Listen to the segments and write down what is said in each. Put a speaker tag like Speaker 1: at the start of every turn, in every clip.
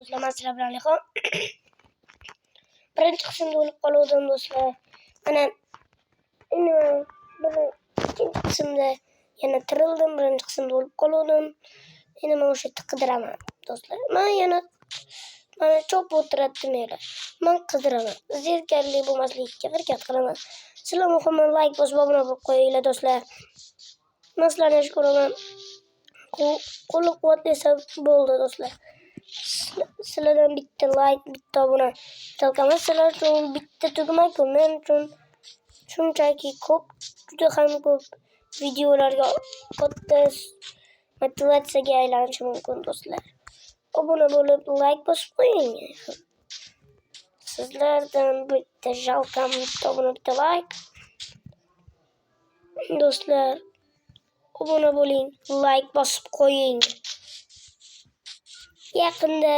Speaker 1: Assalomu alaykum. Birinchi qismda o'lib qoluvdim do'stlar. Mana endi ikkinchi qismda yana tirildim. Birinchi qismda o'lib qoluvdim. Endi men o'sha yerda qidiraman do'stlar. Men yana mana chop o'tirdim yana. Men qidiraman. Zerkarli bo'lmaslikka harakat qilaman. Sizlar muhimi like bosib obuna bo'lib qo'yinglar do'stlar. Men sizlarni yaxshi ko'raman. Qo'llab-quvvatlasa bo'ldi do'stlar. Sizlardan bitta like, bitta obuna talqamas. Sizlar uchun bitta tugma-ku, men uchun shunchaki ko'p, juda ham ko'p videolarga katta motivatsiyaga aylanishi mumkin do'stlar. Obuna bo'lib like bosib qo'ying. Sizlardan bitta jalqam, bitta obuna, bitta like. Do'stlar, obuna bo'ling, like bosib qo'ying. Yaqinda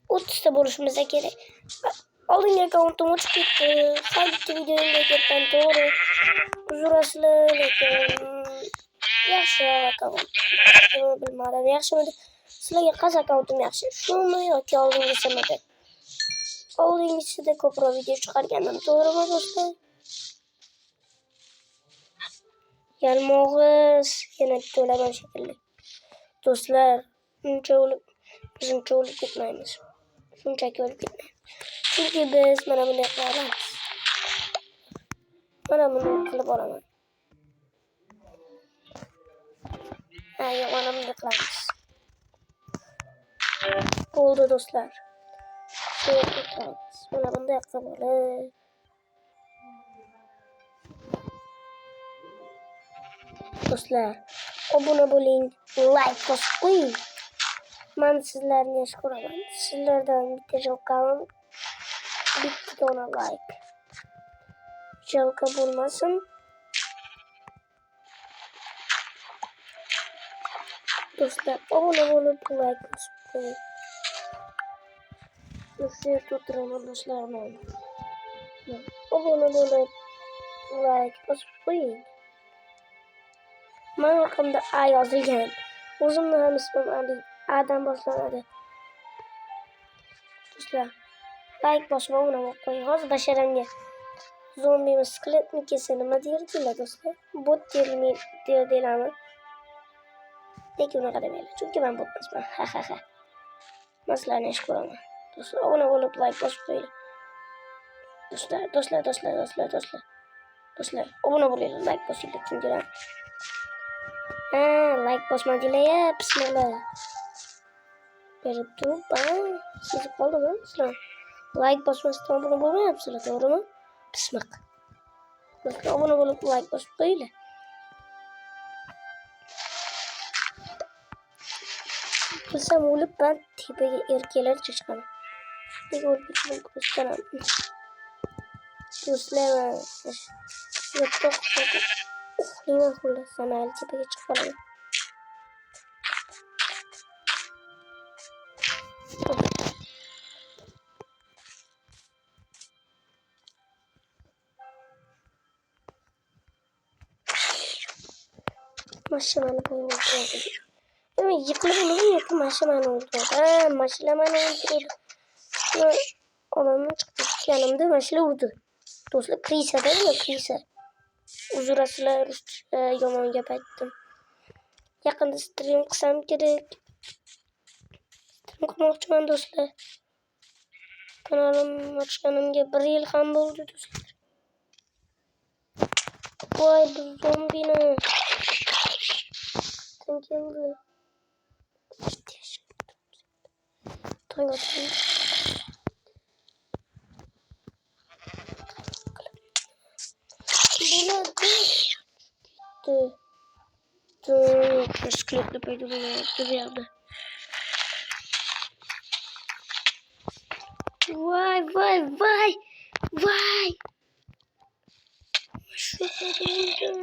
Speaker 1: 30 ta bo'lishimiz kerak. Oldingi akkauntim o'chib ketdi. Har bitta videoimga ketgan to'g'ri. Uzrasizlar, lekin yaxshi akkaunt. Bilmadim, yaxshimidi? Sizlarga qaysi akkauntim yaxshi? Shumi yoki oldingisimidi? Oldingisida ko'proq video chiqargandim, to'g'rimi do'stlar? Yalmog'iz yana to'laman shekilli. Do'stlar, uncha o'lib ketmaymiz. Shunchaki o'lib ketmaymiz. Chunki biz mana bunday qilamiz. Mana buni qilib olaman. Yo'q, mana bunday qilamiz. Bo'ldi do'stlar. Mana bunday qilib olib. Do'stlar, obuna bo'ling, like bosib qo'ying. Men sizlarni yaxshi ko'raman. Sizlardan bitta jalqam, bitta dona like. Jalqa bo'lmasin. Do'stlar, obuna bo'lib like bosib qo'ying. Do'stlar, o'tiraman do'stlar men. Obuna bo'lib like bosib qo'ying. Men raqamda A yozilgan. O'zimni ham ismim Ali. A'dan boshlanadi. Do'stlar, like bosib obuna bo'lib qo'ying. Hozir basharamga zombimi, skeletmi kelsa nima deydilar do'stlar? Bot deyilami? Lekin unaqa demaylar. Chunki men bot emasman. Ha. Men sizlarni yaxshi ko'raman. Do'stlar, obuna bo'lib like bosib qo'yinglar. Do'stlar, obuna bo'linglar, like bosinglar. Chunki like bosmadinglar, bismillah. Berib turib, sezib qoldimmi sizlar? Like bosmasdan obuna bo'lmayapsizlar, to'g'rimi? Pismiq. Do'stlar, obuna bo'lib like bosib qo'yinglar. Bilsam o'lib ben tepaga erkalarcha chiqaman. Nega o'lib ketdim ko'zdan. Do'stlar, nima xullas sanal tepaga chiqib qolaman. Mashinani qo'yib yıkıldım yoki mashinani urdi. Mashinani urdi. Onamni chiqib ketganimda mashina urdi. Do'stlar, krisa. Uzrasizlar, yomon gap aytdim. Yaqinda stream qilsam kerak. Stream qilmoqchiman do'stlar. Kanalim ochganimga 1 yil ham bo'ldi do'stlar. Voy, bu zombini. Keldi. To'yotdim. Skeletli paydo bo'lyapti bu yerda. Voy. Shu bo'ldim.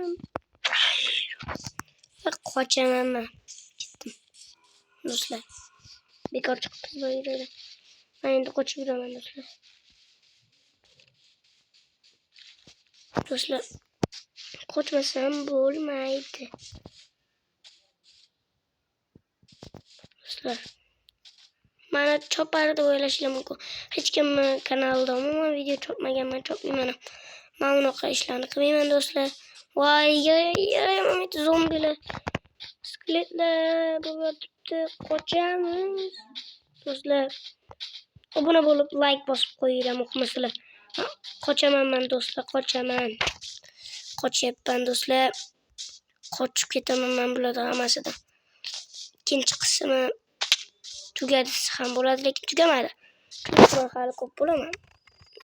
Speaker 1: Qochaman men. Ketdim. Do'stlar, bekor chiqibsiz bu yerda. Men endi qochib yuraman do'stlar. Do'stlar, qochmasam bo'lmaydi. Do'stlar, Mana chopar deb o'ylashinglar mumkin. Hech kimni kanalida umuman video chopmaganman, chopmayman. Men unaqa ishlarni qilmayman do'stlar. Voy, zombilar, skeletlar bo'layotibdi. Qochamiz. Do'stlar, obuna bo'lib, like bosib qo'yinglar, muhimmasizlar. Qochaman men do'stlar, qochaman. Qochyapman do'stlar. Qochib ketaman men bulardan hammasidan. Ikkinchi qismi tugadi ham bo'ladi, lekin tugamadi. Chunki hali ko'p bo'laman.